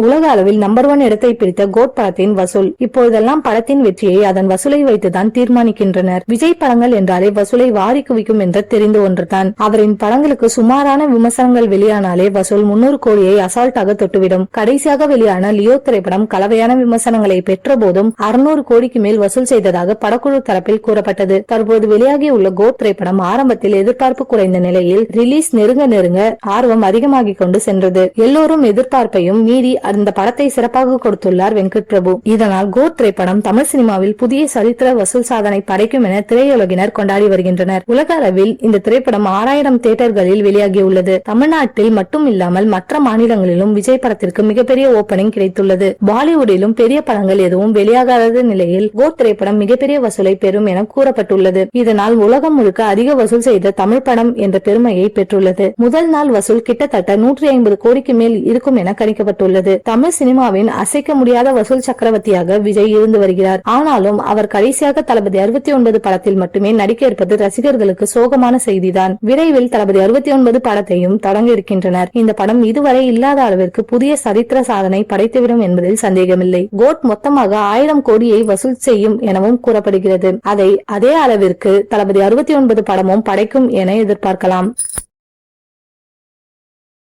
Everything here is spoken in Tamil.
உலக அளவில் நம்பர் 1 இடத்தை பிடித்த கோட் படத்தின் வசூல். இப்பொழுதெல்லாம் படத்தின் வெற்றியை அதன் வசூலை வைத்துதான் தீர்மானிக்கின்றனர். விஜய் படங்கள் என்றாலே வசூலை வாரி குவிக்கும் என்ற தெரிந்த ஒன்றுதான். அவரின் படங்களுக்கு சுமாரான விமர்சனங்கள் வெளியானாலே வசூல் 300 கோடியை அசால்ட்டாக தொட்டுவிடும். கடைசியாக வெளியான லியோ திரைப்படம் கலவையான விமர்சனங்களை பெற்ற போதும் 600 கோடிக்கு மேல் வசூல் செய்ததாக படக்குழு தரப்பில் கூறப்பட்டது. தற்போது வெளியாகியுள்ள கோட் திரைப்படம் ஆரம்பத்தில் எதிர்பார்ப்பு குறைந்த நிலையில் ரிலீஸ் நெருங்க ஆர்வம் அதிகமாகிக் கொண்டு சென்றது. எல்லோரும் எதிர்பார்ப்பையும் மீறி அந்த படத்தை சிறப்பாக கொடுத்துள்ளார் வெங்கட் பிரபு. இதனால் கோட் திரைப்படம் தமிழ் சினிமாவில் புதிய சரித்திர வசூல் சாதனை படைக்கும் என திரையுலகினர் கொண்டாடி வருகின்றனர். உலக அளவில் இந்த திரைப்படம் 6000 தியேட்டர்களில் வெளியாகியுள்ளது. தமிழ்நாட்டில் மட்டும் இல்லாமல் மற்ற மாநிலங்களிலும் விஜய் படத்திற்கு மிகப்பெரிய ஓபனிங் கிடைத்துள்ளது. பாலிவுட்டிலும் பெரிய படங்கள் எதுவும் வெளியாகாத நிலையில் கோட் திரைப்படம் மிகப்பெரிய வசூலை பெறும் என கூறப்பட்டுள்ளது. இதனால் உலகம் முழுக்க அதிக வசூல் செய்த தமிழ் படம் என்ற பெருமையை பெற்றுள்ளது. முதல் நாள் வசூல் கிட்டத்தட்ட 150 கோடிக்கு மேல் இருக்கும் என கணிக்கப்பட்டுள்ளது. தமிழ் சினிமாவின் அசைக்க முடியாத வசூல் சக்கரவர்த்தியாக விஜய் இருந்து வருகிறார். ஆனாலும் அவர் கடைசியாக தளபதி 69 படத்தில் மட்டுமே நடிக்க இருப்பது ரசிகர்களுக்கு சோகமான செய்திதான். விரைவில் தளபதி 69 படத்தையும் தொடங்க இருக்கின்றனர். இந்த படம் இதுவரை இல்லாத அளவிற்கு புதிய சரித்திர சாதனை படைத்துவிடும் என்பதில் சந்தேகமில்லை. கோட் மொத்தமாக 1000 கோடியை வசூல் செய்யும் எனவும் கூறப்படுகிறது. அதை அதே அளவிற்கு தளபதி 69 படமும் படைக்கும் என எதிர்பார்க்கலாம்.